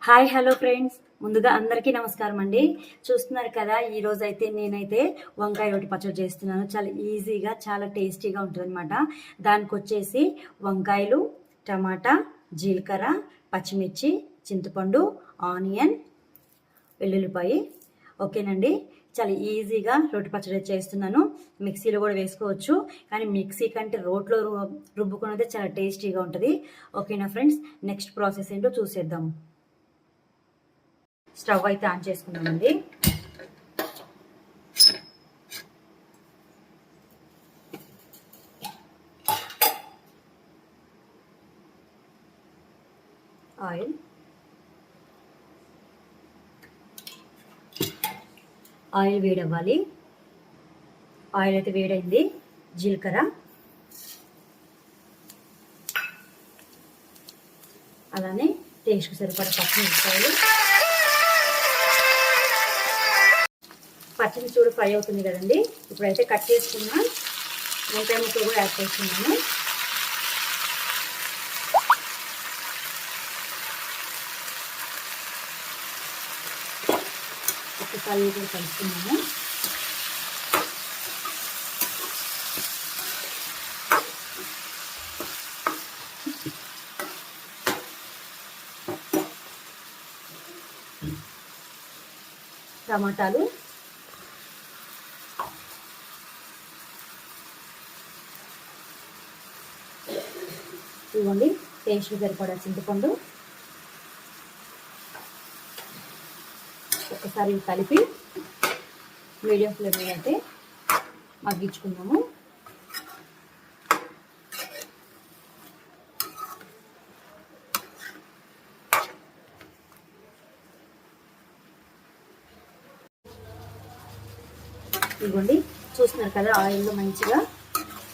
Hi hello friends, ముందుగా అందరికీ నమస్కారం అండి. చూస్తున్నారు కదా, ఈరోజు అయితే నేనైతే వంకాయ రోటి పచ్చడి చేస్తున్నాను. చాలా ఈజీగా చాలా టేస్టీగా ఉంటుంది అనమాట. దానికి వచ్చేసి వంకాయలు, టమాటా, జీలకర్ర, పచ్చిమిర్చి, చింతపండు, ఆనియన్, వెల్లుల్లిపాయ. ఓకేనండి, చాలా ఈజీగా రోటి పచ్చడి చేస్తున్నాను. మిక్సీలో కూడా వేసుకోవచ్చు, కానీ మిక్సీ కంటే రోట్లో రుబ్బుకున్నదే చాలా టేస్టీగా ఉంటుంది. ఓకేనా ఫ్రెండ్స్, నెక్స్ట్ ప్రాసెస్ ఏంటో చూసేద్దాం. స్టవ్ అయితే ఆన్ చేసుకున్నామండి. ఆయిల్ వేడవ్వాలి. ఆయిల్ అయితే వేడైంది. జీలకర్ర, అలానే టేస్ట్కి సరిపడా పచ్చిమిరపకాయలు. పచ్చిమిర్చి కూడా ఫ్రై అవుతుంది కదండి. ఇప్పుడైతే కట్ చేసుకున్న వంకాయ ముక్కలు కూడా యాడ్ చేస్తున్నాను. ఒకసారి కూడా కలుపుకున్నాను. టమాటాలు, ఇవ్వండి, టేస్ట్ సరిపడా చింతపండు. ఒకసారి కలిపి మీడియం ఫ్లేమ్ మీద అయితే మగ్గించుకుందాము. ఇవ్వండి, చూస్తున్నారు కదా, ఆయిల్లో మంచిగా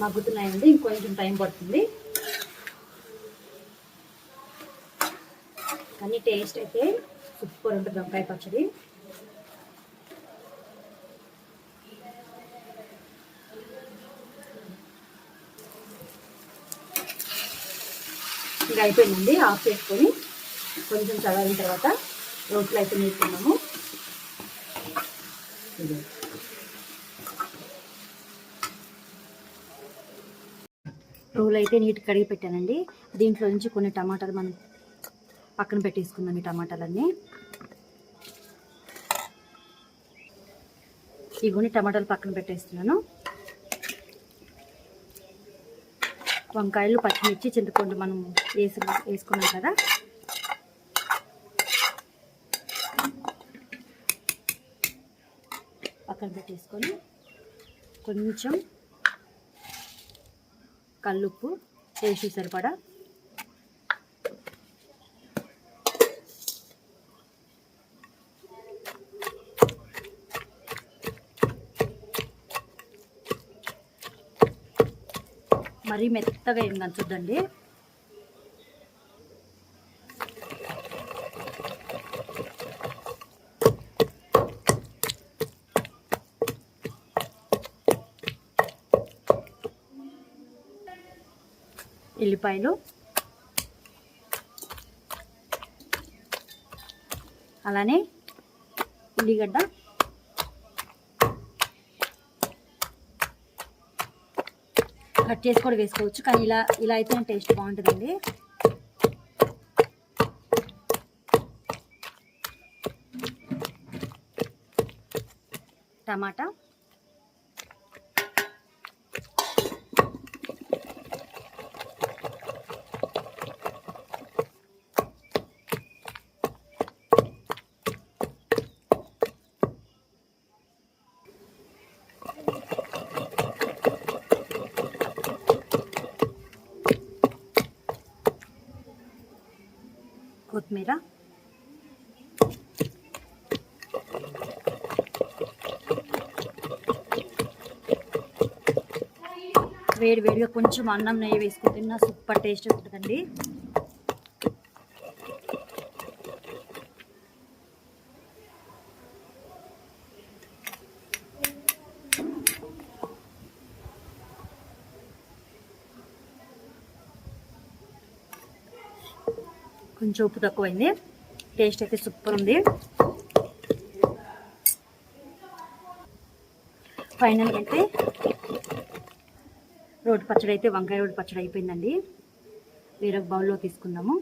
మగ్గుతున్నాయండి. ఇంకొంచెం టైం పడుతుంది, కానీ టేస్ట్ అయితే సూపర్ ఉంటుంది వంకాయ పచ్చడి. ఇంకా అయిపోయిందండి. ఆఫ్ చేసుకొని కొంచెం చల్లారిన తర్వాత రోట్లో అయితే నేర్చుకున్నాము. రోలు అయితే నీట్ కడిగి పెట్టానండి. దీంట్లో నుంచి కొన్ని టమాటాలు మనం పక్కన పెట్టేసుకుందాం. ఈ టమాటాలన్నీ, ఇవన్నీ టమాటాలు పక్కన పెట్టేస్తున్నాను. వంకాయలు, పచ్చిమిర్చి, చింతపండు మనం వేసుకున్నాం కదా, పక్కన పెట్టేసుకొని కొంచెం కల్లుప్పు వేసి సరిపడా, మరీ మెత్తగా ఏం దంచొద్దండి. ఎల్లిపాయలు, అలానే ఉల్లిగడ్డ, కట్ చేసి కూడా వేసుకోవచ్చు, కానీ ఇలా అయితే టేస్ట్ బాగుంటుందండి. టమాటా, కొత్తిమీర, వేడిగా కొంచెం అన్నం నెయ్యి వేసుకుని తిన్నా సూపర్ టేస్ట్ ఉంటుందండి. కొంచెం ఉప్పు తక్కువైంది. టేస్ట్ అయితే సూపర్ ఉంది. ఫైనల్ అయితే రోటి పచ్చడి అయితే వంకాయ రోటి పచ్చడి అయిపోయిందండి. వేరొక బౌల్లో తీసుకుందాము.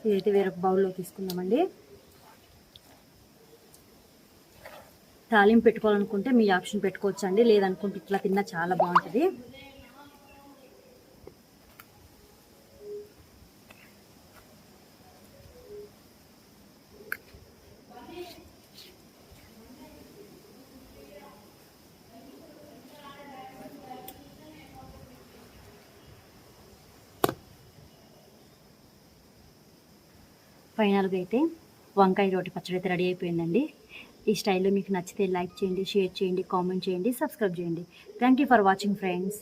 ఇదైతే వేరొక బౌల్లో తీసుకుందామండి. తాలింపు పెట్టుకోవాలనుకుంటే మీ ఆప్షన్ పెట్టుకోవచ్చు అండి, లేదనుకుంటే ఇట్లా తిన్నా చాలా బాగుంటుంది. ఫైనల్గా అయితే వంకాయ రోటి పచ్చడి అయితే రెడీ అయిపోయిందండి. ఈ స్టైల్లో మీకు నచ్చితే లైక్ చేయండి, షేర్ చేయండి, కామెంట్ చేయండి, సబ్స్క్రైబ్ చేయండి. Thank you for watching friends.